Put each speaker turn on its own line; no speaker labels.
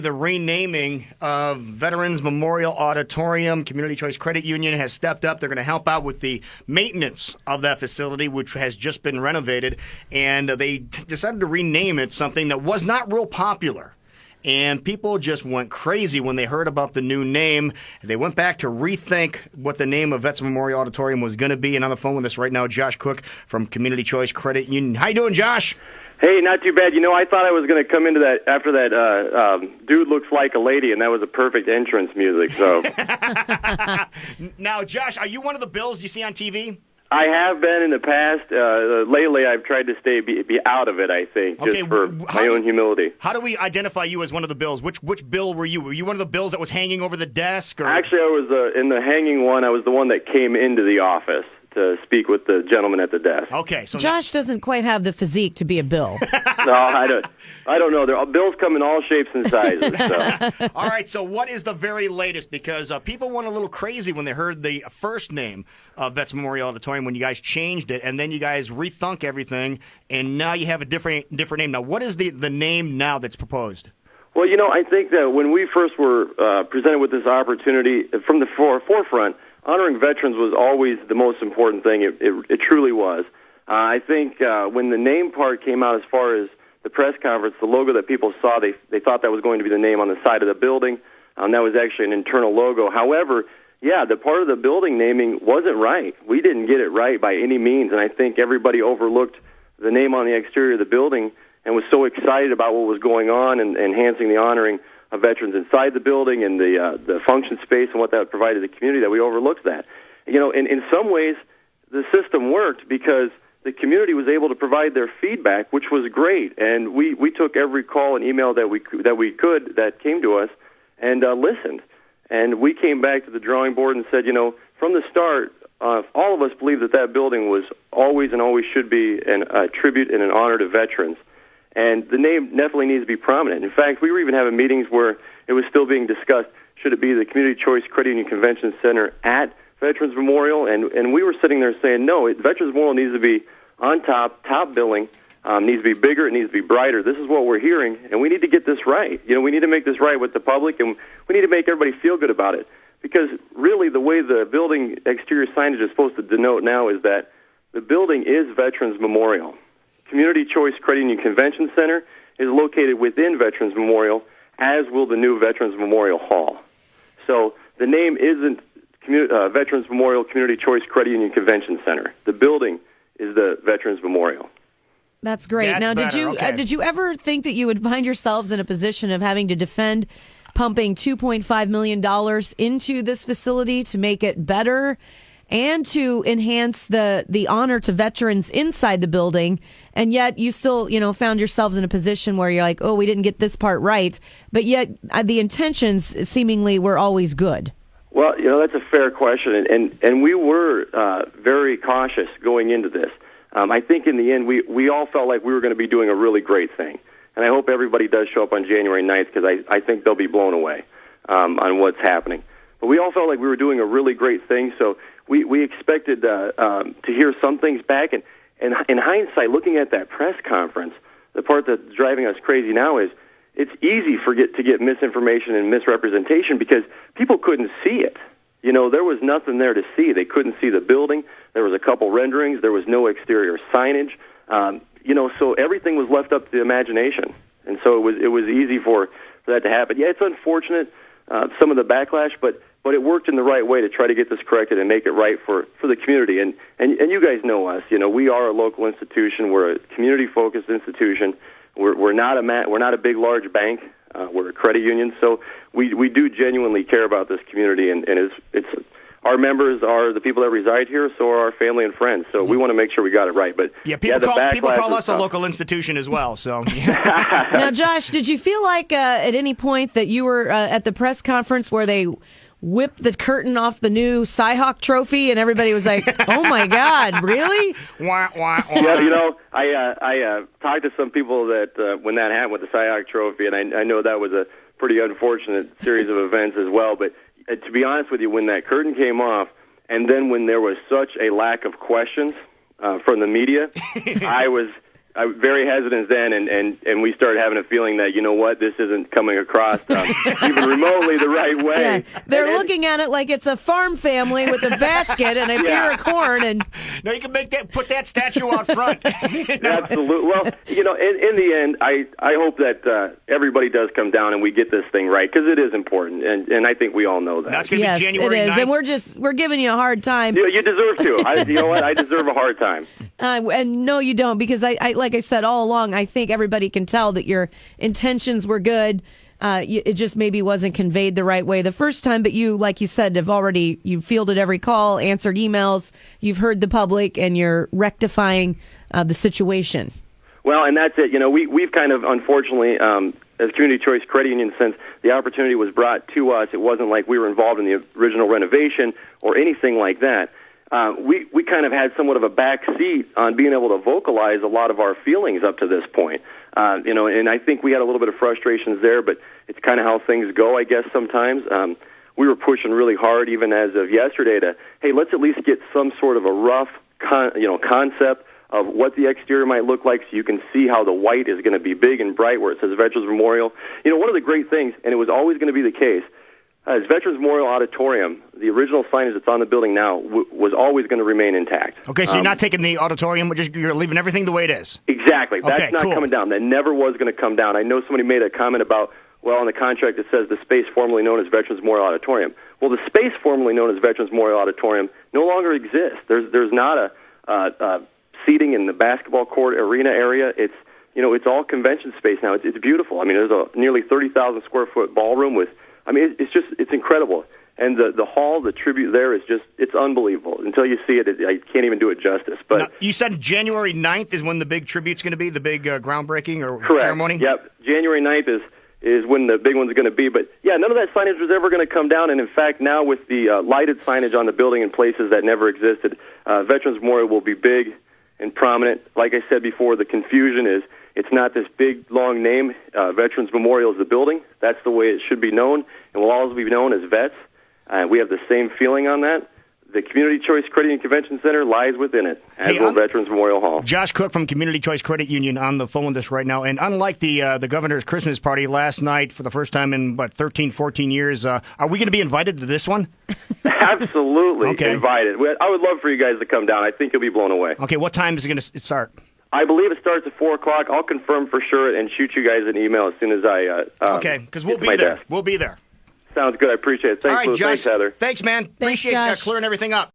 The renaming of Veterans Memorial Auditorium. Community Choice Credit Union has stepped up. They're going to help out with the maintenance of that facility, which has just been renovated. And they decided to rename it something that was not real popular. And people just went crazy when they heard about the new name. They went back to rethink what the name of Veterans Memorial Auditorium was going to be. And on the phone with us right now, Josh Cook from Community Choice Credit Union. How you doing, Josh?
Hey, not too bad. You know, I thought I was going to come into that after that Dude Looks Like a Lady, and that was a perfect entrance music. So
Now, Josh, are you one of the Bills you see on TV?
I have been in the past. Lately, I've tried to be out of it, I think, just for my own humility.
How do we identify you as one of the Bills? Which Bill were you? Were you one of the Bills that was hanging over the desk? Or?
Actually, I was in the hanging one. I was the one that came into the office to speak with the gentleman at the desk.
Okay, so
Josh doesn't quite have the physique to be a Bill.
No, I don't know. Bills come in all shapes and sizes. So.
All right, so what is the very latest? Because people went a little crazy when they heard the first name of Vets Memorial Auditorium when you guys changed it, and then you guys rethunk everything, and now you have a different name. Now, what is the name now that's proposed?
Well, you know, I think that when we first were presented with this opportunity from the forefront, honoring veterans was always the most important thing. It truly was. I think when the name part came out as far as the press conference, the logo that people saw, they thought that was going to be the name on the side of the building. That was actually an internal logo. However, yeah, the part of the building naming wasn't right. We didn't get it right by any means, and I think everybody overlooked the name on the exterior of the building and was so excited about what was going on and enhancing the honoring of veterans inside the building and the function space and what that provided the community that we overlooked that. You know, in some ways, the system worked because the community was able to provide their feedback, which was great, and we took every call and email that we could that came to us and listened. And we came back to the drawing board and said, you know, from the start, all of us believe that building was always and always should be a tribute and an honor to veterans. And the name definitely needs to be prominent. In fact, we were even having meetings where it was still being discussed, should it be the Community Choice Credit Union Convention Center at Veterans Memorial? And we were sitting there saying, no, Veterans Memorial needs to be on top billing, needs to be bigger, it needs to be brighter. This is what we're hearing, and we need to get this right. You know, we need to make this right with the public, and we need to make everybody feel good about it. Because really the way the building exterior signage is supposed to denote now is that the building is Veterans Memorial. Community Choice Credit Union Convention Center is located within Veterans Memorial, as will the new Veterans Memorial Hall. So the name isn't Veterans Memorial Community Choice Credit Union Convention Center. The building is the Veterans Memorial.
That's great.
That's
now,
better.
did you ever think that you would find yourselves in a position of having to defend pumping $2.5 million into this facility to make it better and to enhance the honor to veterans inside the building, and yet you still, found yourselves in a position where you're like, oh, we didn't get this part right, but yet the intentions seemingly were always good?
Well, that's a fair question, and we were very cautious going into this. I think in the end, we all felt like we were going to be doing a really great thing, and I hope everybody does show up on January 9th because I think they'll be blown away on what's happening. But we all felt like we were doing a really great thing, so we expected to hear some things back. And in hindsight, looking at that press conference, the part that's driving us crazy now is it's easy to get misinformation and misrepresentation because people couldn't see it. There was nothing there to see. They couldn't see the building. There was a couple renderings. There was no exterior signage. So everything was left up to the imagination. And so it was easy for that to happen. Yeah, it's unfortunate, some of the backlash, but it worked in the right way to try to get this corrected and make it right for the community. And you guys know us. We are a local institution. We're a community-focused institution. We're not a big, large bank. We're a credit union. So we do genuinely care about this community, and it's our members are the people that reside here, so are our family and friends. So we want to make sure we got it right. But
people call us a local institution as well. So
now, Josh, did you feel like at any point that you were at the press conference where they whipped the curtain off the new Cyhawk trophy, and everybody was like, "Oh my God, really?"
Wah, wah, wah.
Yeah, I talked to some people that when that happened with the Cyhawk trophy, and I know that was a pretty unfortunate series of events as well. But to be honest with you, when that curtain came off, and then when there was such a lack of questions from the media, I was I was very hesitant then, and we started having a feeling that, you know what, this isn't coming across even remotely the right way.
Yeah. They're looking at it like it's a farm family with a basket and a ear of corn. And
no, you can put that statue out front.
Absolutely. Well, in the end, I hope that everybody does come down and we get this thing right, because it is important, and I think we all know that.
That's going to
yes,
be January
it is,
9th.
and we're giving you a hard time.
You deserve to. You know what? I deserve a hard time.
And no, you don't, because I like I said all along, I think everybody can tell that your intentions were good. It just maybe wasn't conveyed the right way the first time. But you, like you said, you fielded every call, answered emails, you've heard the public, and you're rectifying the situation.
Well, and that's it. We've kind of, unfortunately, as Community Choice Credit Union, since the opportunity was brought to us, it wasn't like we were involved in the original renovation or anything like that. We kind of had somewhat of a back seat on being able to vocalize a lot of our feelings up to this point. And I think we had a little bit of frustrations there, but it's kind of how things go, I guess, sometimes. We were pushing really hard, even as of yesterday, to, hey, let's at least get some sort of a rough concept of what the exterior might look like, so you can see how the white is going to be big and bright where it says Veterans Memorial. One of the great things, and it was always going to be the case, as Veterans Memorial Auditorium, the original signage that's on the building now was always going to remain intact.
Okay, so you're not taking the auditorium, you're leaving everything the way it is.
Exactly. That's not
cool.
coming down. That never was going to come down. I know somebody made a comment about, well, in the contract it says the space formerly known as Veterans Memorial Auditorium. Well, the space formerly known as Veterans Memorial Auditorium no longer exists. There's not a seating in the basketball court arena area. It's all convention space now. It's beautiful. I mean, there's a nearly 30,000 square foot ballroom with. I mean, it's incredible. And the hall, the tribute there is it's unbelievable. Until you see it, I can't even do it justice. But
now, you said January 9th is when the big tribute's going to be, the big groundbreaking or
correct.
ceremony?
Yep. January 9th is when the big one's going to be. But, yeah, none of that signage was ever going to come down. And, in fact, now with the lighted signage on the building in places that never existed, Veterans Memorial will be big and prominent. Like I said before, the confusion is it's not this big, long name. Veterans Memorial is the building. That's the way it should be known, and will always be known as VETS. We have the same feeling on that. The Community Choice Credit Union Convention Center lies within it, as will Veterans Memorial Hall.
Josh Cook from Community Choice Credit Union on the phone with us right now. And unlike the governor's Christmas party last night for the first time in, 13, 14 years, are we going to be invited to this one?
Absolutely invited. I would love for you guys to come down. I think you'll be blown away.
Okay, what time is it going to start?
I believe it starts at 4 o'clock. I'll confirm for sure and shoot you guys an email as soon as I
okay, because we'll be there.
Desk.
We'll be there.
Sounds good. I appreciate it. Thanks,
all right,
Lou.
Josh.
Thanks, Heather.
Thanks, man.
Thanks,
Appreciate
Josh.
Clearing everything up.